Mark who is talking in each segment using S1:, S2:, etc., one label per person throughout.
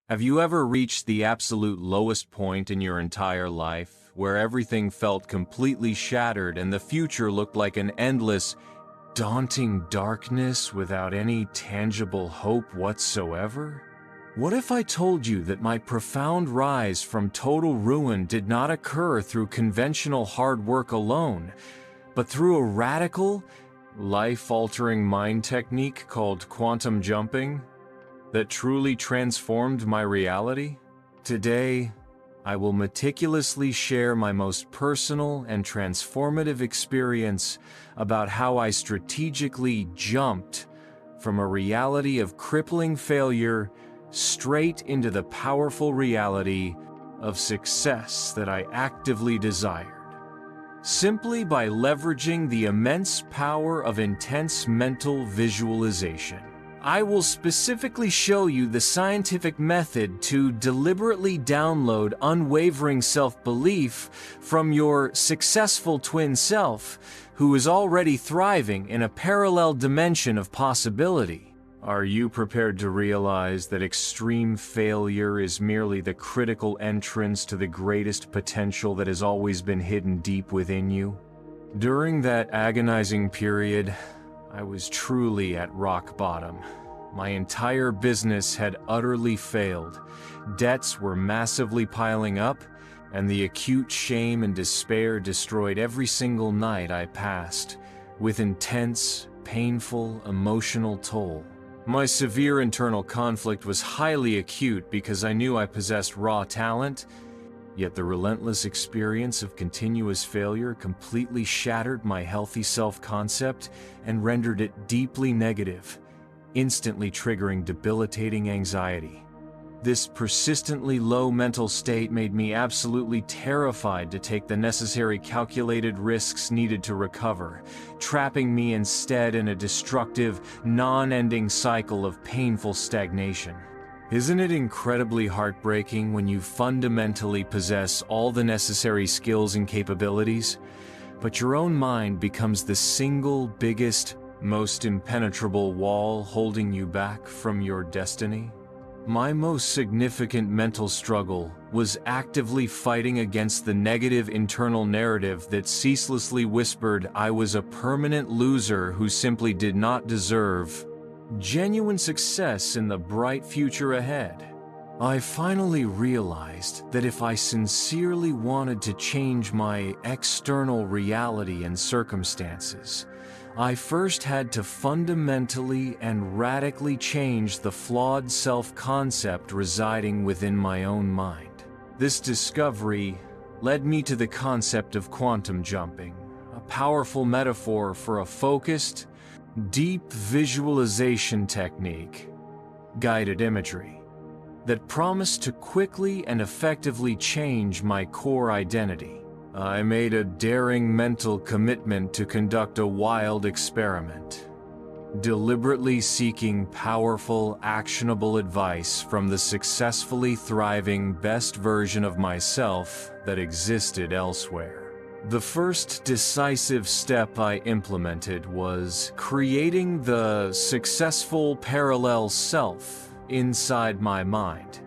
S1: Have you ever reached the absolute lowest point in your entire life, where everything felt completely shattered and the future looked like an endless, daunting darkness without any tangible hope whatsoever? What if I told you that my profound rise from total ruin did not occur through conventional hard work alone, but through a radical, life-altering mind technique called quantum jumping that truly transformed my reality? Today, I will meticulously share my most personal and transformative experience about how I strategically jumped from a reality of crippling failure straight into the powerful reality of success that I actively desired, simply by leveraging the immense power of intense mental visualization. I will specifically show you the scientific method to deliberately download unwavering self-belief from your successful twin self, who is already thriving in a parallel dimension of possibility. Are you prepared to realize that extreme failure is merely the critical entrance to the greatest potential that has always been hidden deep within you? During that agonizing period, I was truly at rock bottom. My entire business had utterly failed. Debts were massively piling up, and the acute shame and despair destroyed every single night I passed, with intense, painful, emotional toll. My severe internal conflict was highly acute because I knew I possessed raw talent, yet the relentless experience of continuous failure completely shattered my healthy self-concept and rendered it deeply negative, instantly triggering debilitating anxiety. This persistently low mental state made me absolutely terrified to take the necessary calculated risks needed to recover, trapping me instead in a destructive, non-ending cycle of painful stagnation. Isn't it incredibly heartbreaking when you fundamentally possess all the necessary skills and capabilities, but your own mind becomes the single biggest, most impenetrable wall holding you back from your destiny? My most significant mental struggle was actively fighting against the negative internal narrative that ceaselessly whispered I was a permanent loser who simply did not deserve genuine success in the bright future ahead. I finally realized that if I sincerely wanted to change my external reality and circumstances, I first had to fundamentally and radically change the flawed self-concept residing within my own mind. This discovery led me to the concept of quantum jumping, a powerful metaphor for a focused, deep visualization technique, guided imagery, that promised to quickly and effectively change my core identity. I made a daring mental commitment to conduct a wild experiment, deliberately seeking powerful, actionable advice from the successfully thriving best version of myself that existed elsewhere. The first decisive step I implemented was creating the successful parallel self inside my mind,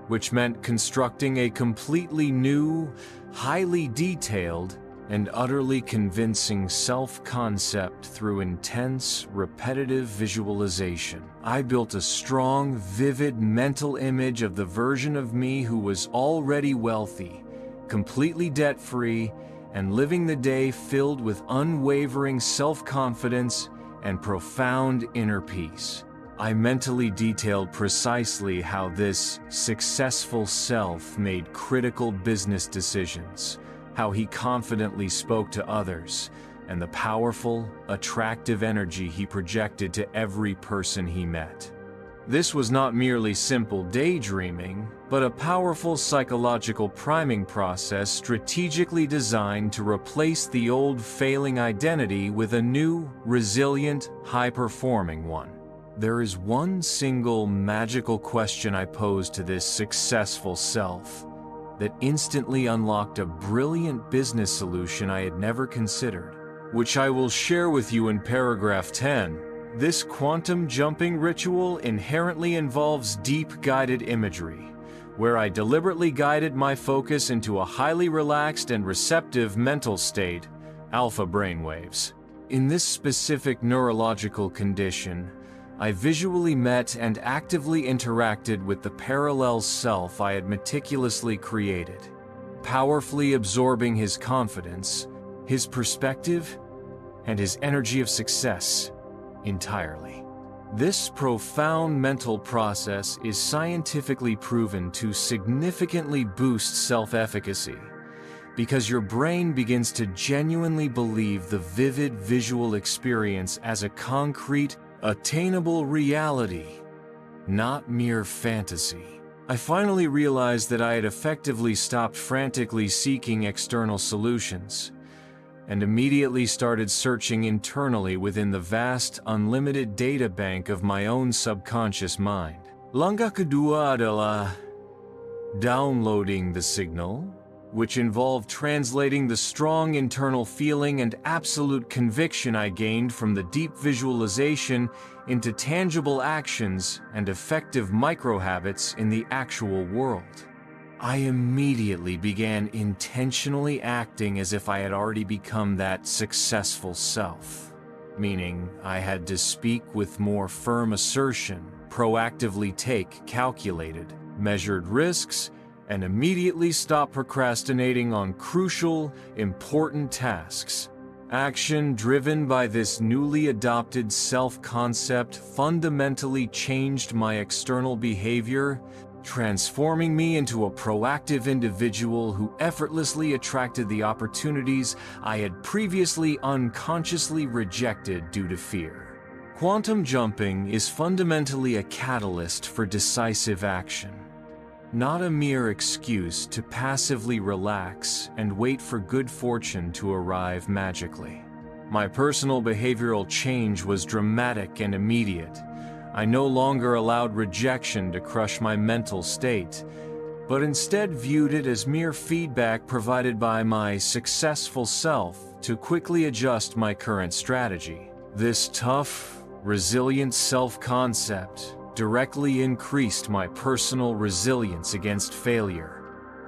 S1: which meant constructing a completely new, highly detailed, and utterly convincing self-concept through intense, repetitive visualization. I built a strong, vivid mental image of the version of me who was already wealthy, completely debt-free, and living the day filled with unwavering self-confidence and profound inner peace. I mentally detailed precisely how this successful self made critical business decisions, how he confidently spoke to others, and the powerful, attractive energy he projected to every person he met. This was not merely simple daydreaming, but a powerful psychological priming process strategically designed to replace the old failing identity with a new, resilient, high-performing one. There is one single magical question I posed to this successful self that instantly unlocked a brilliant business solution I had never considered, which I will share with you in paragraph 10. This quantum jumping ritual inherently involves deep guided imagery, where I deliberately guided my focus into a highly relaxed and receptive mental state, alpha brainwaves. In this specific neurological condition, I visually met and actively interacted with the parallel self I had meticulously created, powerfully absorbing his confidence, his perspective, and his energy of success entirely. This profound mental process is scientifically proven to significantly boost self-efficacy, because your brain begins to genuinely believe the vivid visual experience as a concrete, attainable reality, not mere fantasy. I finally realized that I had effectively stopped frantically seeking external solutions, and immediately started searching internally within the vast, unlimited data bank of my own subconscious mind. Langkah kedua adalah downloading the signal, which involved translating the strong internal feeling and absolute conviction I gained from the deep visualization into tangible actions and effective micro-habits in the actual world. I immediately began intentionally acting as if I had already become that successful self, meaning I had to speak with more firm assertion, proactively take calculated, measured risks, and immediately stop procrastinating on crucial, important tasks. Action driven by this newly adopted self-concept fundamentally changed my external behavior, transforming me into a proactive individual who effortlessly attracted the opportunities I had previously unconsciously rejected due to fear. Quantum jumping is fundamentally a catalyst for decisive action, not a mere excuse to passively relax and wait for good fortune to arrive magically. My personal behavioral change was dramatic and immediate. I no longer allowed rejection to crush my mental state, but instead viewed it as mere feedback provided by my successful self to quickly adjust my current strategy. This tough, resilient self-concept directly increased my personal resilience against failure,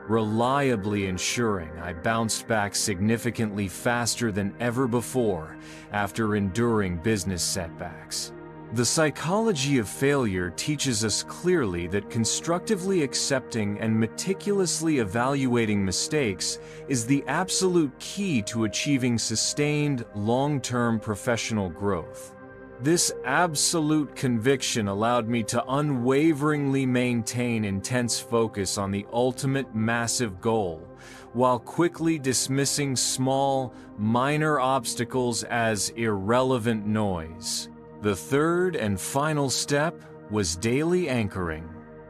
S1: reliably ensuring I bounced back significantly faster than ever before after enduring business setbacks. The psychology of failure teaches us clearly that constructively accepting and meticulously evaluating mistakes is the absolute key to achieving sustained, long-term professional growth. This absolute conviction allowed me to unwaveringly maintain intense focus on the ultimate massive goal, while quickly dismissing small, minor obstacles as irrelevant noise. The third and final step was daily anchoring,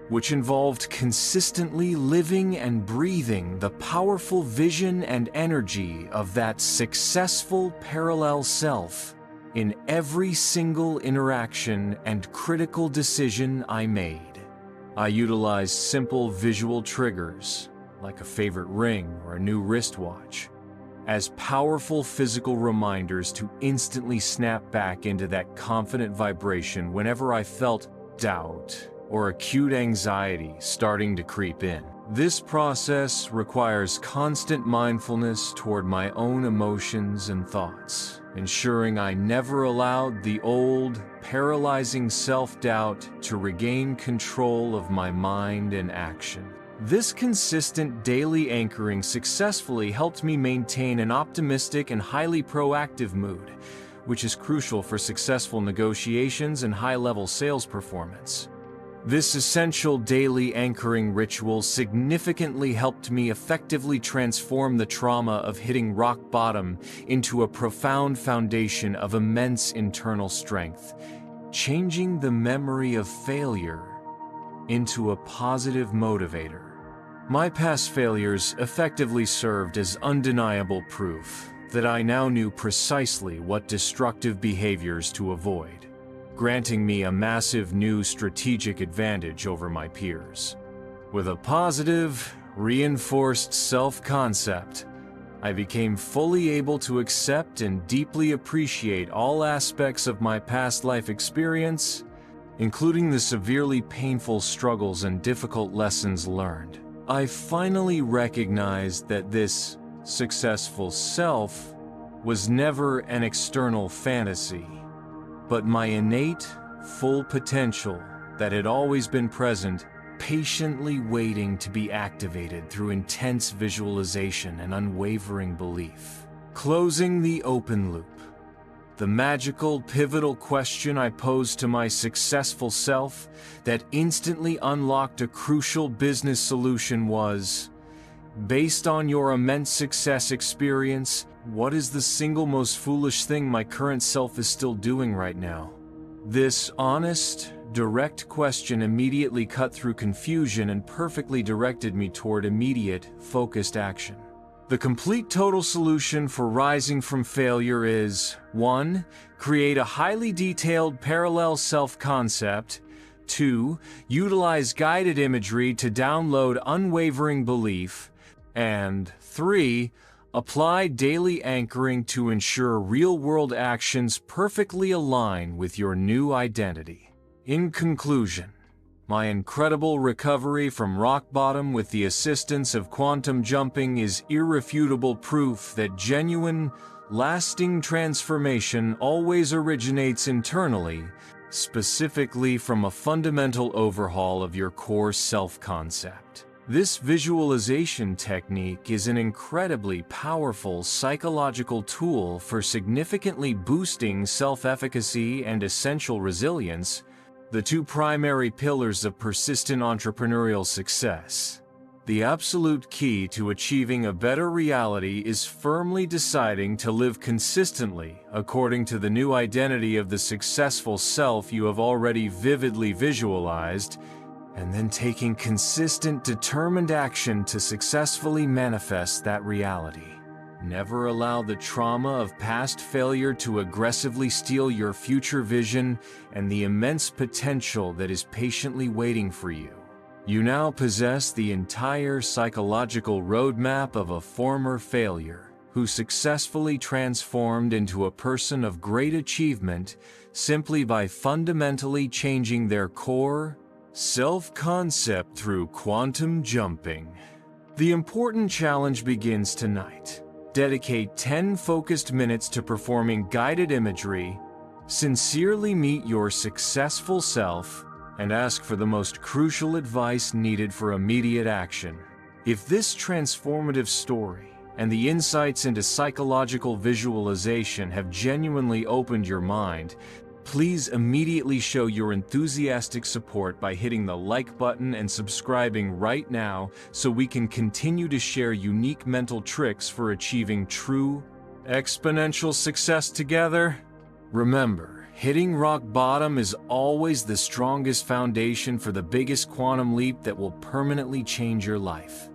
S1: which involved consistently living and breathing the powerful vision and energy of that successful parallel self in every single interaction and critical decision I made. I utilized simple visual triggers, like a favorite ring or a new wristwatch, as powerful physical reminders to instantly snap back into that confident vibration whenever I felt doubt or acute anxiety starting to creep in. This process requires constant mindfulness toward my own emotions and thoughts, ensuring I never allowed the old, paralyzing self-doubt to regain control of my mind and action. This consistent daily anchoring successfully helped me maintain an optimistic and highly proactive mood, which is crucial for successful negotiations and high-level sales performance. This essential daily anchoring ritual significantly helped me effectively transform the trauma of hitting rock bottom into a profound foundation of immense internal strength, changing the memory of failure into a positive motivator. My past failures effectively served as undeniable proof that I now knew precisely what destructive behaviors to avoid, granting me a massive new strategic advantage over my peers. With a positive, reinforced self-concept, I became fully able to accept and deeply appreciate all aspects of my past life experience, including the severely painful struggles and difficult lessons learned. I finally recognized that this successful self was never an external fantasy, but my innate, full potential that had always been present, patiently waiting to be activated through intense visualization and unwavering belief. Closing the open loop. The magical, pivotal question I posed to my successful self that instantly unlocked a crucial business solution was, based on your immense success experience, what is the single most foolish thing my current self is still doing right now? This honest, direct question immediately cut through confusion and perfectly directed me toward immediate, focused action. The complete total solution for rising from failure is 1. Create a highly detailed parallel self-concept. 2. Utilize guided imagery to download unwavering belief. And 3. Apply daily anchoring to ensure real-world actions perfectly align with your new identity. In conclusion, my incredible recovery from rock bottom with the assistance of quantum jumping is irrefutable proof that genuine, lasting transformation always originates internally, specifically from a fundamental overhaul of your core self-concept. This visualization technique is an incredibly powerful psychological tool for significantly boosting self-efficacy and essential resilience, the two primary pillars of persistent entrepreneurial success. The absolute key to achieving a better reality is firmly deciding to live consistently according to the new identity of the successful self you have already vividly visualized, and then taking consistent, determined action to successfully manifest that reality. Never allow the trauma of past failure to aggressively steal your future vision and the immense potential that is patiently waiting for you. You now possess the entire psychological roadmap of a former failure who successfully transformed into a person of great achievement simply by fundamentally changing their core self-concept through quantum jumping. The important challenge begins tonight. Dedicate 10 focused minutes to performing guided imagery, sincerely meet your successful self, and ask for the most crucial advice needed for immediate action. If this transformative story and the insights into psychological visualization have genuinely opened your mind, please immediately show your enthusiastic support by hitting the like button and subscribing right now so we can continue to share unique mental tricks for achieving true, exponential success together. Remember, hitting rock bottom is always the strongest foundation for the biggest quantum leap that will permanently change your life.